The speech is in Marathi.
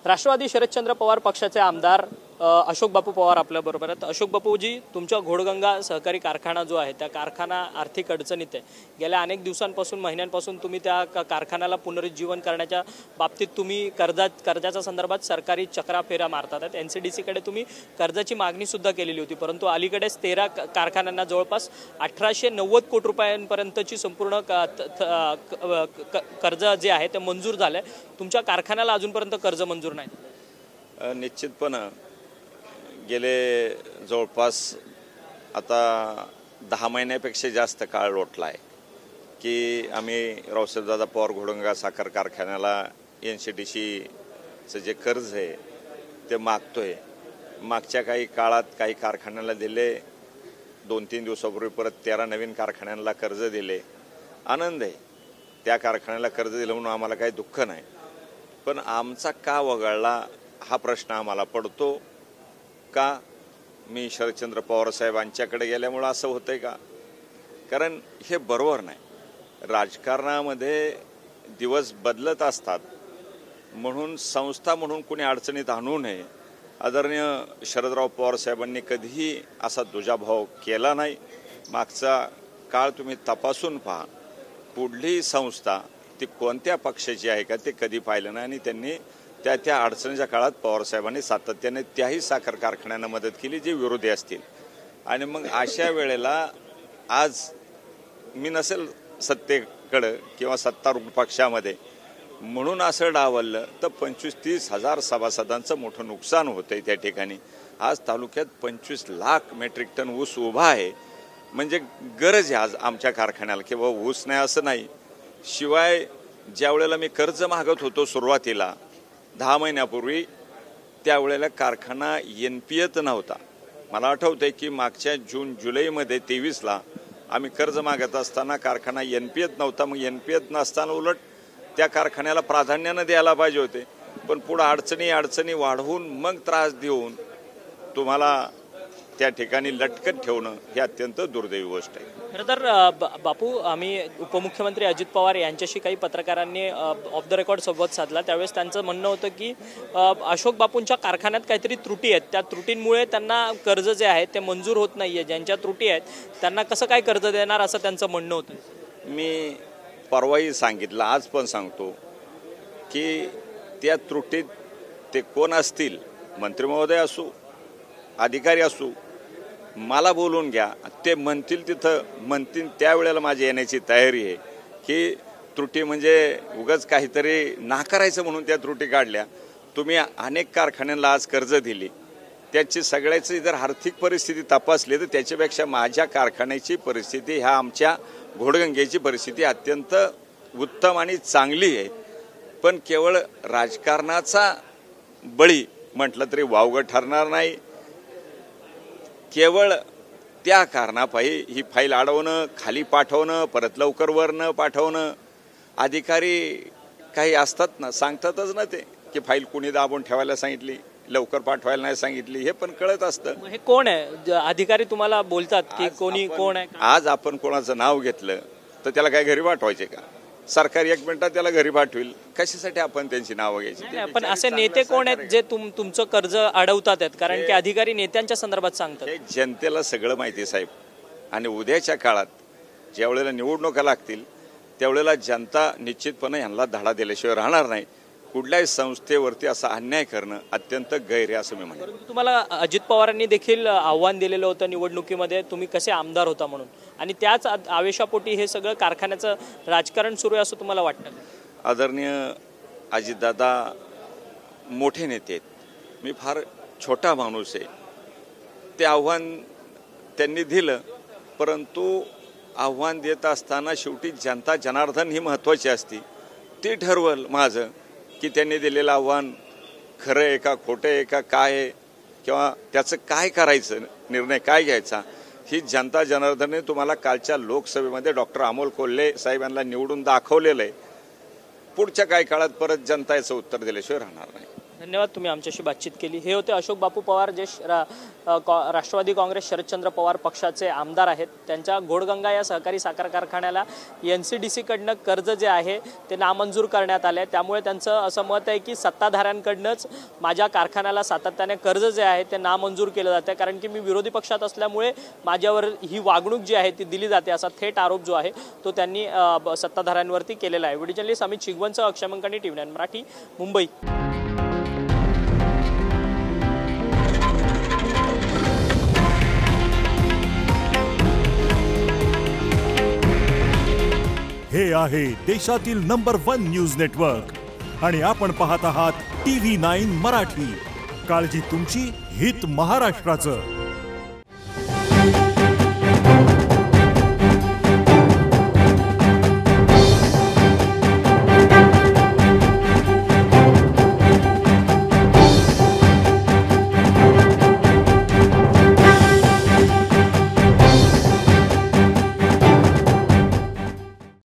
राष्ट्रवादी शरदचंद्र पवार पक्षाचे आमदार अशोक बापू पवार आपल्या बरोबर आहेत। अशोक बापूजी, तुमच्या घोडगंगा सहकारी कारखाना जो आहे त्या कारखाना आर्थिक अडचणीत आहे। गेल्या अनेक दिवसांपासून महिन्यांपासून तुम्ही त्या कारखान्याला पुनरुज्जीवन करण्याच्या बाबतीत तुम्ही कर्जाच्या संदर्भात सरकारी चक्राफेरा मारतात। एनसीडीसी कडे तुम्ही कर्जाची मागणी सुद्धा केलेली होती, परंतु अलीकडेच 13 कारखान्यांना जवळपास 1890 कोटी रुपयांपर्यंतची संपूर्ण कर्ज जे आहे ते मंजूर झाले। तुमच्या कारखान्याला अजूनपर्यंत कर्ज मंजूर नाही। निश्चितपणे गेले जवळपास आता 10 महिन्यापेक्षा जास्त काळ लोटला आहे की आम्ही रावसाहेबदादा पवार घोडगंगा साखर कारखान्याला एनसीडीसीचं जे कर्ज आहे ते मागतोय। मागच्या काही काळात काही कारखान्याला दिले, 2-3 दिवसापूर्वी परत 13 नवीन कारखान्यांना कर्ज दिले। आनंद आहे, त्या कारखान्याला कर्ज दिलं म्हणून आम्हाला काही दुःख नाही, पण आमचा का वगळला हा प्रश्न आम्हाला पडतो का? मी शरदचंद्र पवार साहेबांच्याकडे गेल्यामुळे असं होतंय का? कारण हे बरोबर नाही। राजकारणामध्ये दिवस बदलत असतात म्हणून संस्था म्हणून कोणी अडचणीत आणू नये। आदरणीय शरदराव पवार साहेबांनी कधीही असा दुजाभाव केला नाही। मागचा काळ तुम्ही तपासून पहा, कुठलीही संस्था ती कोणत्या पक्षाची आहे का ते कधी पाहिलं नाही, आणि त्यांनी त्या अडचणीच्या काळात पवारसाहेबांनी सातत्याने त्याही साखर कारखान्यांना मदत केली जे विरोधी असतील। आणि मग अशा वेळेला आज मी नसेल सत्तेकडं किंवा सत्तारूढ पक्षामध्ये म्हणून असं डावललं तर 25-30 हजार सभासदांचं मोठं नुकसान होतंय त्या ठिकाणी। आज तालुक्यात 25 लाख मेट्रिक टन ऊस उभा आहे, म्हणजे गरज आहे आज आमच्या कारखान्याला, किंवा ऊस नाही असं नाही। शिवाय ज्या वेळेला मी कर्ज मागत होतो सुरुवातीला 10 महिन्यापूर्वी, त्यावेळेला कारखाना NPAत नव्हता। मला आठवतंय की मागच्या जून-जुलैमध्ये 23ला आम्ही कर्ज मागत असताना कारखाना NPAत नव्हता। मग NPAत नसताना उलट त्या कारखान्याला प्राधान्याने द्यायला पाहिजे होते, पण पुढे अडचणी वाढवून मग त्रास देऊन तुम्हाला त्या ठिकाणी लटकत ठेवणं ही अत्यंत दुर्दैवी गोष्ट आहे। खरं तर बापू, आम्ही उपमुख्यमंत्री अजित पवार यांच्याशी काही पत्रकारांनी ऑफ द रेकॉर्ड संवाद साधला, त्यावेळेस त्यांचं म्हणणं होतं की अशोक बापूंच्या कारखान्यात काहीतरी त्रुटी आहेत, त्या त्रुटींमुळे त्यांना कर्ज जे आहे ते मंजूर होत नाहीये। ज्यांच्या त्रुटी आहेत त्यांना कसं काय कर्ज देणार असं त्यांचं म्हणणं होतं। मी परवाही सांगितलं, आज पण सांगतो की त्या त्रुटीत ते कोण असतील, मंत्री महोदय असू, अधिकारी असू, मला बोलून घ्या, ते म्हणतील तिथं म्हणतील त्यावेळेला माझी येण्याची तयारी आहे। की त्रुटी म्हणजे उगाच काहीतरी नाकारायचं म्हणून त्या त्रुटी काढल्या। तुम्ही अनेक कारखान्यांना आज कर्ज दिली, त्याची सगळ्याची जर आर्थिक परिस्थिती तपासली तर त्याच्यापेक्षा माझ्या कारखान्याची परिस्थिती, ह्या आमच्या घोडगंगेची परिस्थिती अत्यंत उत्तम आणि चांगली आहे। पण केवळ राजकारणाचा बळी म्हटलं तरी वावगं ठरणार नाही। केवळ त्या कारणापायी ही फाईल अडवणं, खाली पाठवणं, परत लवकर वर न पाठवणं, अधिकारी काही असतात ना, सांगतातच ना ते की फाईल कुणी दाबून ठेवायला सांगितली, लवकर पाठवायला नाही सांगितली, हे पण कळत असतं। हे कोण आहे अधिकारी तुम्हाला बोलतात की कोण आहे? आज आपण कोणाचं नाव घेतलं तर त्याला काय घरी पाठवायचे का? सरकार 1 मिनिटात त्याला घरी पाठवेल, कशासाठी आपण त्यांची नावं घ्यायची? पण असे नेते कोण आहेत जे तुमचं कर्ज अडवतात आहेत? कारण की अधिकारी नेत्यांच्या संदर्भात सांगतात। हे जनतेला सगळं माहिती आहे साहेब, आणि उद्याच्या काळात ज्या वेळेला निवडणुका लागतील त्यावेळेला जनता निश्चितपणे यांना धडा दिल्याशिवाय राहणार नाही। कुठल्याही संस्थेवरती असा अन्याय करणं अत्यंत गैर आहे असं मी म्हणेन। तुम्हाला अजित पवारांनी देखील आव्हान दिलेलं होतं निवडणुकीमध्ये, तुम्ही कसे आमदार होता म्हणून, आणि त्याच आवेशापोटी हे सगळं कारखान्याचं राजकारण सुरू आहे असं तुम्हाला वाटतं? आदरणीय अजितदादा मोठे नेते आहेत, मी फार छोटा माणूस आहे। ते आव्हान त्यांनी दिलं, परंतु आव्हान देत असताना शेवटी जनता जनार्दन ही महत्त्वाची असती। ती ठरवल माझं की त्यांनी दिलेलं आव्हान खरं आहे का, खोटं आहे का, काय आहे, किंवा त्याचं काय करायचं, निर्णय काय घ्यायचा, ही जनता जनार्दनने तुम्हाला कालच्या लोकसभेमध्ये डॉक्टर अमोल कोल्हे साहेब यांना निवडून दाखवलेलं आहे। पुढच्या काही काळात परत जनता याचं उत्तर दिल्याशिवाय राहणार नाही। धन्यवाद, तुम्ही आमच्याशी बातचीत केली. हे होते अशोक बापू पवार, जे राष्ट्रवादी काँग्रेस शरदचंद्र पवार पक्षाचे आमदार आहेत. त्यांच्या घोडगंगा या सहकारी साखर कारखान्याला NCDC कडनं कर्ज जे आहे ते नामंजूर करण्यात आले. त्यामुळे त्यांचं असं मत आहे की सत्ताधाऱ्यांकडनंच माझ्या कारखान्याला सातत्याने कर्ज जे आहे ते नामंजूर केलं जातं, कारण की मी विरोधी पक्षात असल्यामुळे माझ्यावर ही वागणूक जी आहे ती दिली जाते, असा थेट आरोप जो आहे तो त्यांनी सत्ताधाऱ्यांवरती केलेला आहे. व्हिडिओ जर्नलिस्ट अमित शिगवणसह अक्षय मंकानी, TV9 मराठी, मुंबई. हे आहे देशातील नंबर 1 न्यूज नेटवर्क आणि आपण पाहत आहात TV9 मराठी. काळजी तुमची, हित महाराष्ट्राचं.